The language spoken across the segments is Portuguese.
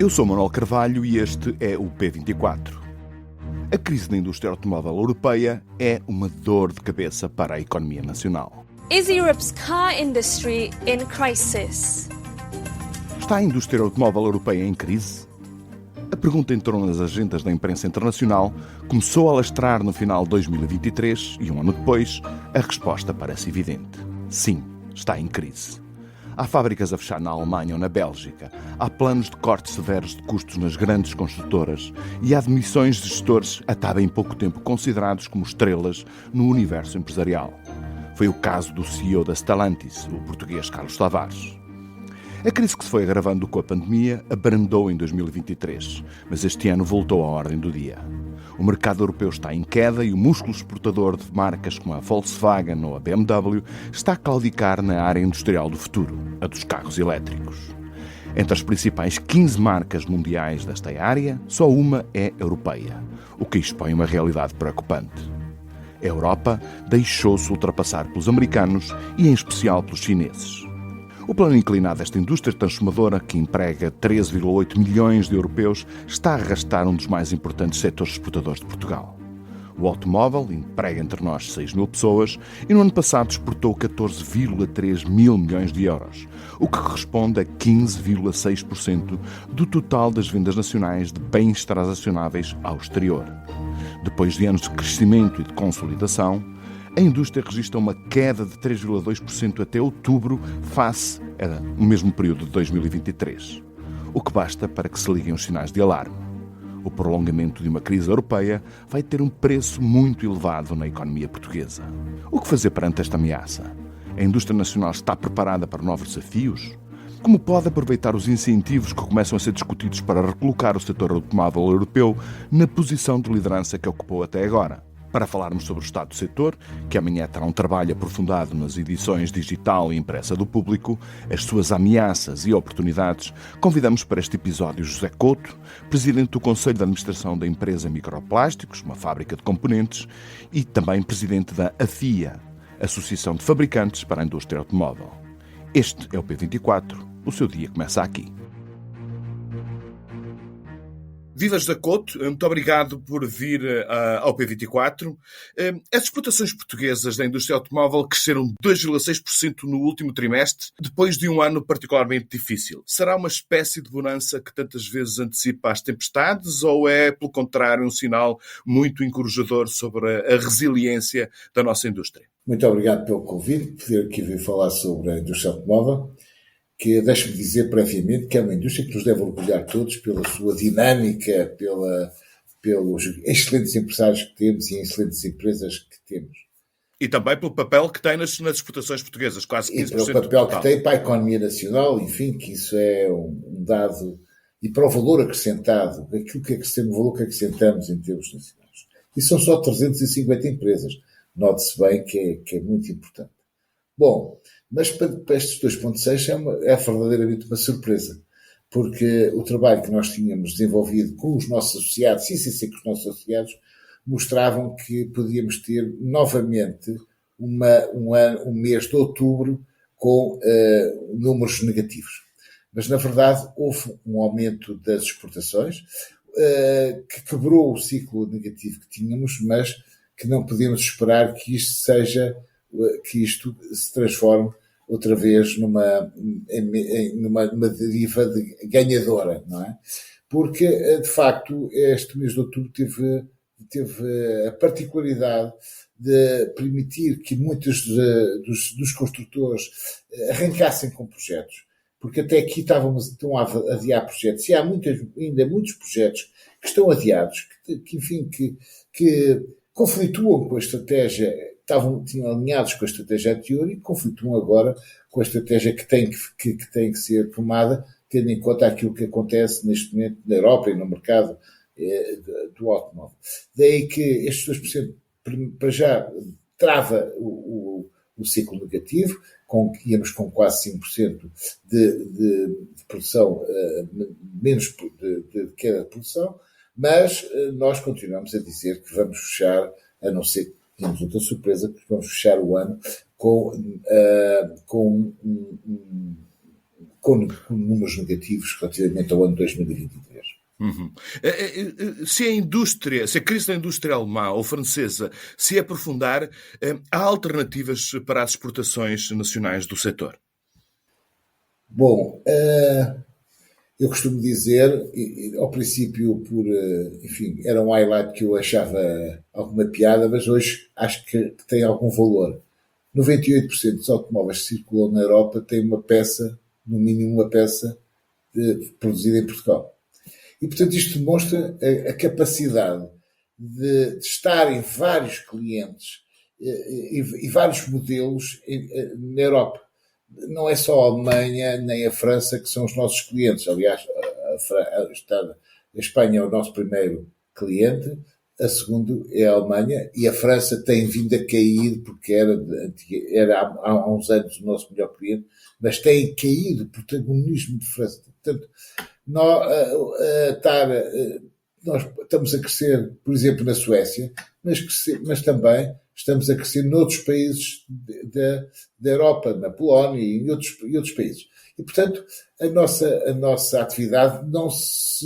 Eu sou Manuel Carvalho e este é o P24. A crise da indústria automóvel europeia é uma dor de cabeça para a economia nacional. Is Europe's car industry in crisis? Está a indústria automóvel europeia em crise? A pergunta entrou nas agendas da imprensa internacional, começou a lastrar no final de 2023 e um ano depois, a resposta parece evidente. Sim, está em crise. Há fábricas a fechar na Alemanha ou na Bélgica, há planos de cortes severos de custos nas grandes construtoras e há demissões de gestores até há bem pouco tempo considerados como estrelas no universo empresarial. Foi o caso do CEO da Stellantis, o português Carlos Tavares. A crise que se foi agravando com a pandemia abrandou em 2023, mas este ano voltou à ordem do dia. O mercado europeu está em queda e o músculo exportador de marcas como a Volkswagen ou a BMW está a claudicar na área industrial do futuro, a dos carros elétricos. Entre as principais 15 marcas mundiais desta área, só uma é europeia, o que expõe uma realidade preocupante. A Europa deixou-se ultrapassar pelos americanos e, em especial, pelos chineses. O plano inclinado desta indústria transformadora, que emprega 13,8 milhões de europeus, está a arrastar um dos mais importantes setores exportadores de Portugal. O automóvel emprega entre nós 6 mil pessoas e no ano passado exportou 14,3 mil milhões de euros, o que corresponde a 15,6% do total das vendas nacionais de bens transacionáveis ao exterior. Depois de anos de crescimento e de consolidação, a indústria registra uma queda de 3,2% até outubro, face ao mesmo período de 2023. O que basta para que se liguem os sinais de alarme. O prolongamento de uma crise europeia vai ter um preço muito elevado na economia portuguesa. O que fazer perante esta ameaça? A indústria nacional está preparada para novos desafios? Como pode aproveitar os incentivos que começam a ser discutidos para recolocar o setor automóvel europeu na posição de liderança que ocupou até agora? Para falarmos sobre o estado do setor, que amanhã terá um trabalho aprofundado nas edições digital e impressa do Público, as suas ameaças e oportunidades, convidamos para este episódio José Couto, presidente do Conselho de Administração da empresa Microplásticos, uma fábrica de componentes, e também presidente da AFIA, Associação de Fabricantes para a Indústria Automóvel. Este é o P24, o seu dia começa aqui. Viva José Couto, muito obrigado por vir ao P24. As exportações portuguesas da indústria automóvel cresceram 2,6% no último trimestre, depois de um ano particularmente difícil. Será uma espécie de bonança que tantas vezes antecipa as tempestades ou é, pelo contrário, um sinal muito encorajador sobre a resiliência da nossa indústria? Muito obrigado pelo convite, por poder aqui vir falar sobre a indústria automóvel, que deixe-me dizer previamente que é uma indústria que nos deve orgulhar todos pela sua dinâmica, pelos excelentes empresários que temos e excelentes empresas que temos. E também pelo papel que tem nas exportações portuguesas, quase 15% do total. E pelo papel que tem para a economia nacional, enfim, que isso é um dado, e para o valor acrescentado, aquilo que acrescentamos, o valor que acrescentamos em termos nacionais. E são só 350 empresas. Note-se bem que é muito importante. Bom, mas para estes 2,6 é verdadeiramente uma surpresa, porque o trabalho que nós tínhamos desenvolvido com os nossos associados, e sem ser com os nossos associados, mostravam que podíamos ter novamente um mês de outubro com números negativos. Mas, na verdade, houve um aumento das exportações que quebrou o ciclo negativo que tínhamos, mas que não podemos esperar que isto se transforme outra vez numa deriva ganhadora, não é? Porque, de facto, este mês de outubro teve a particularidade de permitir que muitos dos construtores arrancassem com projetos, porque até aqui estão a adiar projetos, e há ainda muitos projetos que estão adiados, que conflituam com a estratégia, tinham alinhados com a estratégia anterior e conflituam agora com a estratégia que tem que ser tomada, tendo em conta aquilo que acontece neste momento na Europa e no mercado do automóvel. Daí que estes 2% para já trava o ciclo negativo, íamos com quase 5% de produção, menos de queda de produção, mas nós continuamos a dizer que vamos fechar, a não ser que temos outra surpresa, porque vamos fechar o ano com com números negativos relativamente ao ano 2023. Uhum. Se a crise da indústria alemã ou francesa se aprofundar, há alternativas para as exportações nacionais do setor? Bom, eu costumo dizer, ao princípio, enfim, era um highlight que eu achava alguma piada, mas hoje acho que tem algum valor. 98% dos automóveis que circulam na Europa têm uma peça, no mínimo uma peça, produzida em Portugal. E, portanto, isto demonstra a capacidade de estar em vários clientes e vários modelos na Europa. Não é só a Alemanha nem a França que são os nossos clientes. Aliás, a Espanha é o nosso primeiro cliente, a segundo é a Alemanha, e a França tem vindo a cair, porque era há uns anos o nosso melhor cliente, mas tem caído o protagonismo de França. Portanto, nós estamos a crescer, por exemplo, na Suécia, mas também estamos a crescer noutros países da Europa, na Polónia e em outros países. E, portanto, a nossa atividade não se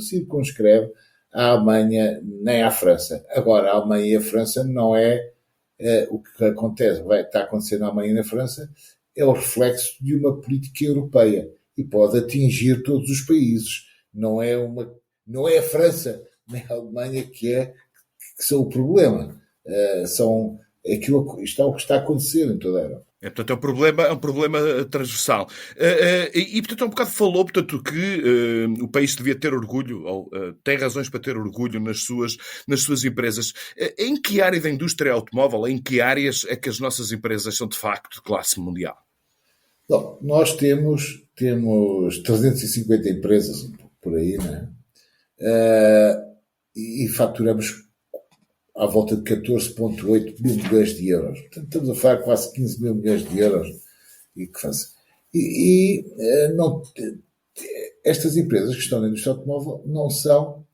circunscreve à Alemanha nem à França. Agora, a Alemanha e a França não é o que acontece, está acontecendo na Alemanha e na França, é o reflexo de uma política europeia e pode atingir todos os países. Não é a França nem a Alemanha que são o problema. Isto é o que está a acontecer em toda a Europa. Portanto, é um problema transversal. Portanto, há um bocado falou, portanto, que o país devia ter orgulho, ou tem razões para ter orgulho nas suas empresas. Em que área da indústria automóvel, em que áreas é que as nossas empresas são, de facto, de classe mundial? Bom, nós temos 350 empresas por aí, né? E faturamos à volta de 14,8 mil milhões de euros. Portanto, estamos a falar quase 15 mil milhões de euros. Estas empresas que estão na indústria automóvel não são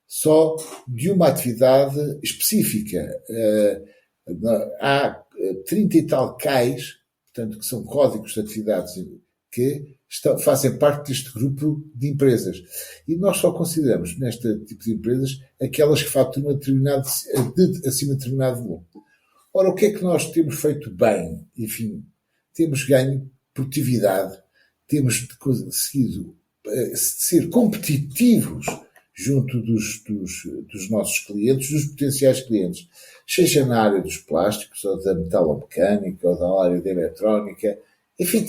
só de uma atividade específica. Há 30 e tal CAIs, portanto, que são códigos de atividades que fazem parte deste grupo de empresas. E nós só consideramos, neste tipo de empresas, aquelas que faturam acima de determinado volume. Ora, o que é que nós temos feito bem? Enfim, temos ganho produtividade, temos conseguido ser competitivos junto dos nossos clientes, dos potenciais clientes, seja na área dos plásticos, ou da metalomecânica, ou da área da eletrónica. Enfim,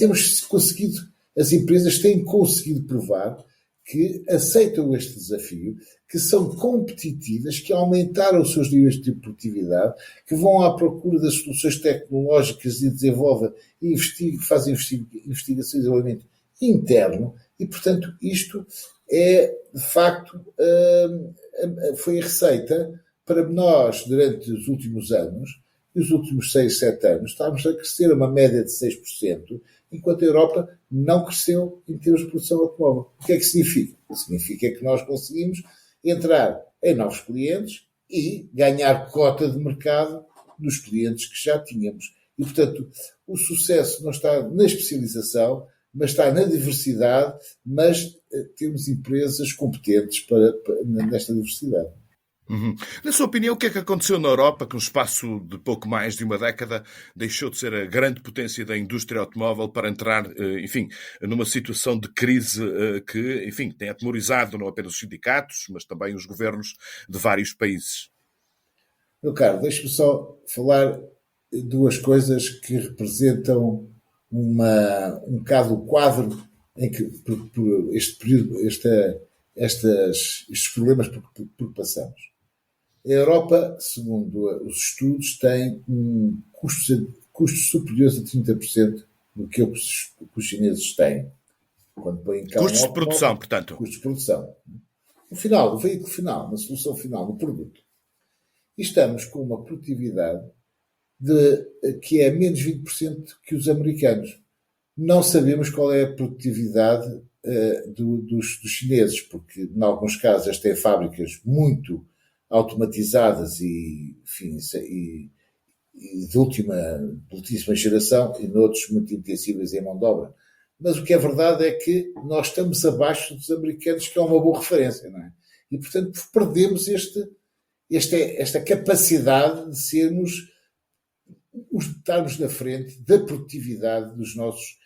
as empresas têm conseguido provar que aceitam este desafio, que são competitivas, que aumentaram os seus níveis de produtividade, que vão à procura das soluções tecnológicas e desenvolvem e fazem investigação e desenvolvimento interno, e, portanto, isto é, de facto, foi a receita para nós, durante os últimos anos, e os últimos 6, 7 anos, estávamos a crescer a uma média de 6%, enquanto a Europa não cresceu em termos de produção automóvel. O que é que significa? Significa que nós conseguimos entrar em novos clientes e ganhar cota de mercado dos clientes que já tínhamos. E, portanto, o sucesso não está na especialização, mas está na diversidade, mas temos empresas competentes nesta diversidade. Uhum. Na sua opinião, o que é que aconteceu na Europa que no espaço de pouco mais de uma década deixou de ser a grande potência da indústria automóvel para entrar, enfim, numa situação de crise que, enfim, tem atemorizado não apenas os sindicatos, mas também os governos de vários países? Meu caro, deixe-me só falar duas coisas que representam um bocado o quadro em que, por este período, estes problemas por passamos. A Europa, segundo os estudos, tem custos superiores a 30% do que os chineses têm. Quando põem cá custos de produção, portanto. Custos de produção. No final, o veículo final, na solução final, no produto. E estamos com uma produtividade que é menos 20% que os americanos. Não sabemos qual é a produtividade dos chineses, porque, em alguns casos, eles têm fábricas muito automatizadas e de ultíssima geração, e noutros muito intensivas em mão de obra. mas o que é verdade é que nós estamos abaixo dos americanos, que é uma boa referência, não é? E, portanto, perdemos esta capacidade de estarmos na frente da produtividade das nossas...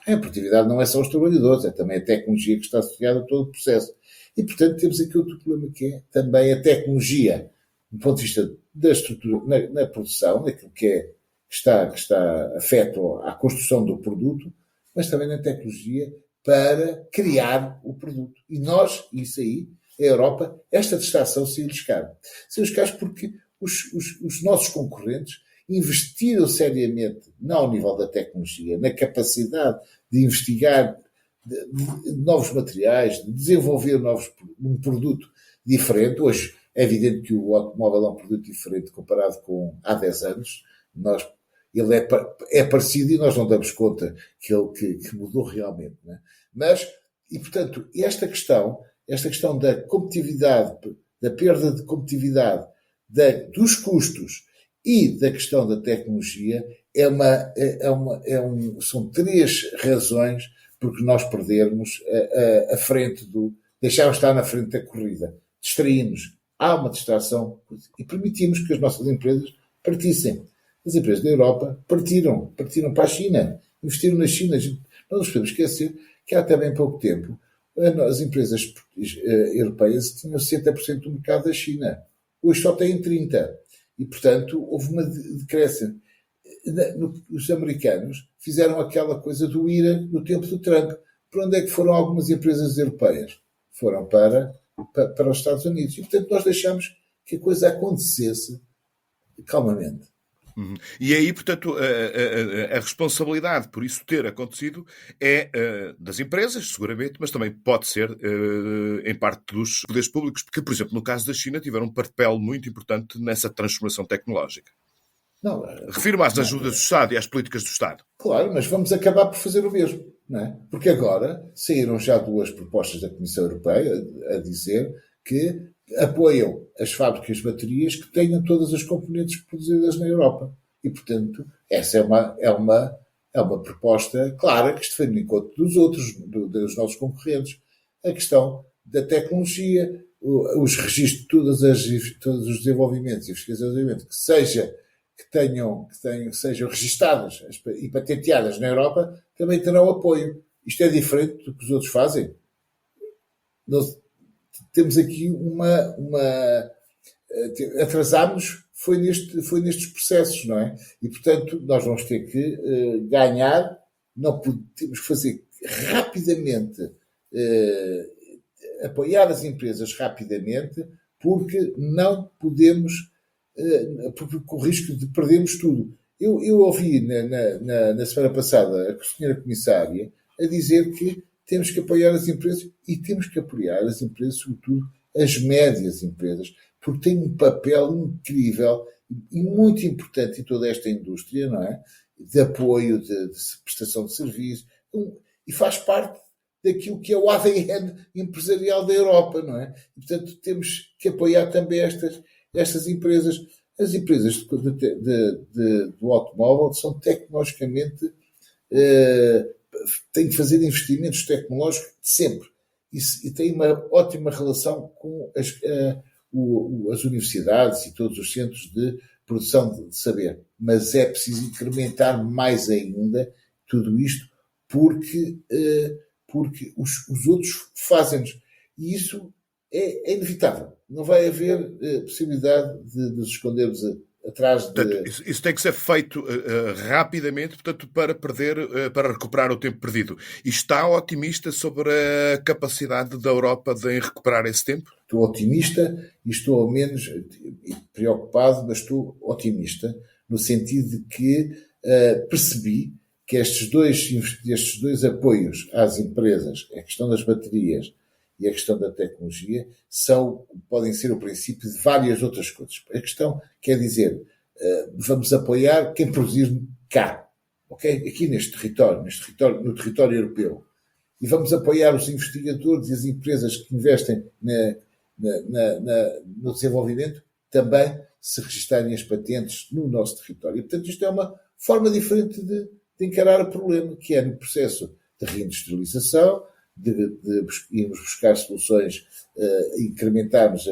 A produtividade não é só os trabalhadores, é também a tecnologia que está associada a todo o processo. E, portanto, temos aqui outro problema, que é também a tecnologia, do ponto de vista da estrutura, na produção, naquilo que está afeto à construção do produto, mas também na tecnologia para criar o produto. E nós, isso aí, a Europa, esta distração saiu-lhes caro. Saiu-lhes caro porque os nossos concorrentes investiram seriamente, não ao nível da tecnologia, na capacidade de investigar de novos materiais, de desenvolver um produto diferente. Hoje é evidente que o automóvel é um produto diferente comparado com há 10 anos. Ele é parecido e nós não damos conta que mudou realmente. Não é? E portanto, esta questão da competitividade, da perda de competitividade, dos custos e da questão da tecnologia são 3 razões porque nós perdermos a frente deixarmos estar na frente da corrida. Distraímos. Há uma distração e permitimos que as nossas empresas partissem. As empresas da Europa partiram para a China, investiram na China. Não nos podemos esquecer que há até bem pouco tempo as empresas europeias tinham 60% do mercado da China. Hoje só têm 30%. E, portanto, houve uma decréscimo. Os americanos fizeram aquela coisa do IRA no tempo do Trump. Para onde é que foram algumas empresas europeias? Foram para os Estados Unidos. E, portanto, nós deixamos que a coisa acontecesse calmamente. Uhum. E aí, portanto, a responsabilidade por isso ter acontecido é das empresas, seguramente, mas também pode ser em parte dos poderes públicos, porque, por exemplo, no caso da China, tiveram um papel muito importante nessa transformação tecnológica. Refiro-me às ajudas do Estado e às políticas do Estado. Claro, mas vamos acabar por fazer o mesmo, não é? Porque agora saíram já 2 propostas da Comissão Europeia a dizer que apoiam as fábricas de baterias que tenham todas as componentes produzidas na Europa. E, portanto, essa é uma proposta clara que está no encontro dos nossos concorrentes. A questão da tecnologia, os registros de todos os desenvolvimentos e fiscalização que sejam registadas e patenteadas na Europa, também terão apoio. Isto é diferente do que os outros fazem. Nós temos aqui atrasámos foi nestes processos, não é? E, portanto, nós vamos ter que ganhar, não temos que fazer rapidamente, apoiar as empresas rapidamente, porque não podemos, porque com o risco de perdermos tudo. Eu ouvi na semana passada a senhora Comissária a dizer que temos que apoiar as empresas e temos que apoiar as empresas, sobretudo as médias empresas, porque têm um papel incrível e muito importante em toda esta indústria, não é? De apoio, de prestação de serviços, e faz parte daquilo que é o ADN empresarial da Europa, não é? E, portanto, temos que apoiar também estas empresas. As empresas do automóvel são tecnologicamente... têm que fazer investimentos tecnológicos sempre. E têm uma ótima relação com as universidades e todos os centros de produção de saber. Mas é preciso incrementar mais ainda tudo isto, porque os outros fazem-nos. E isso é inevitável. Não vai haver possibilidade de nos escondermos atrás de... Portanto, isso tem que ser feito rapidamente, portanto, para recuperar o tempo perdido. E está otimista sobre a capacidade da Europa de recuperar esse tempo? Estou otimista e estou ao menos preocupado, mas estou otimista no sentido de que percebi que estes dois apoios às empresas, a questão das baterias e a questão da tecnologia, podem ser o princípio de várias outras coisas. A questão quer dizer, vamos apoiar quem produzir cá, okay? Aqui no território europeu. E vamos apoiar os investigadores e as empresas que investem no desenvolvimento também se registarem as patentes no nosso território. E, portanto, isto é uma forma diferente de de encarar o problema, que é no processo de reindustrialização, de irmos buscar soluções, incrementarmos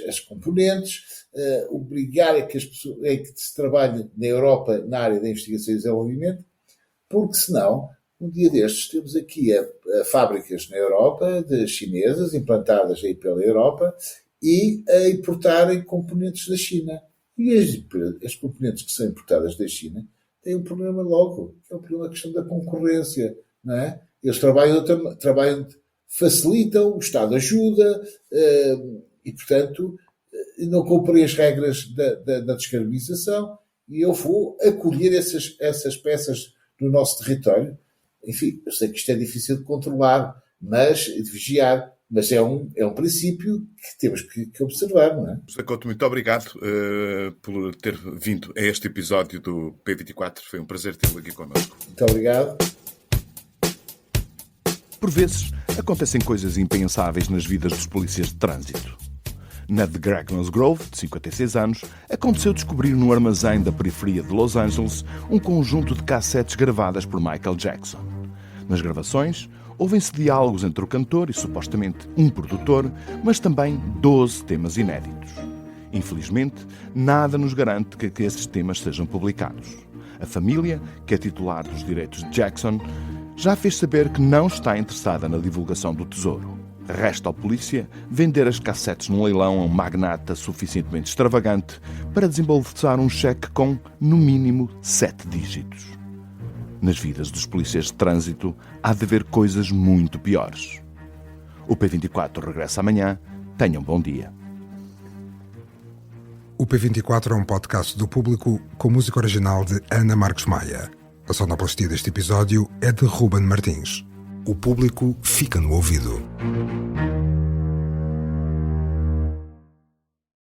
as componentes, obrigar a que se trabalhe na Europa na área da investigação e desenvolvimento, porque senão, um dia destes, temos aqui fábricas na Europa, chinesas, implantadas aí pela Europa, e a importarem componentes da China. E as componentes que são importadas da China têm um problema logo, que é o problema da questão da concorrência, não é? Eles facilitam, o Estado ajuda, e, portanto, não cumprem as regras da descarbonização, e eu vou acolher essas peças no nosso território. Enfim, eu sei que isto é difícil de controlar, de vigiar, mas é um princípio que temos que observar, não é? José Couto, muito obrigado por ter vindo a este episódio do P24. Foi um prazer tê-lo aqui connosco. Muito obrigado. Por vezes, acontecem coisas impensáveis nas vidas dos polícias de trânsito. Na de Greg Musgrove, de 56 anos, aconteceu descobrir no armazém da periferia de Los Angeles um conjunto de cassetes gravadas por Michael Jackson. Nas gravações, ouvem-se diálogos entre o cantor e supostamente um produtor, mas também 12 temas inéditos. Infelizmente, nada nos garante que esses temas sejam publicados. A família, que é titular dos direitos de Jackson, já fez saber que não está interessada na divulgação do tesouro. Resta ao polícia vender as cassetes num leilão a um magnata suficientemente extravagante para desembolsar um cheque com, no mínimo, 7 dígitos. Nas vidas dos polícias de trânsito há de haver coisas muito piores. O P24 regressa amanhã. Tenham um bom dia. O P24 é um podcast do Público com música original de Ana Marques Maia. A sonoplastia deste episódio é de Ruben Martins. O Público fica no ouvido.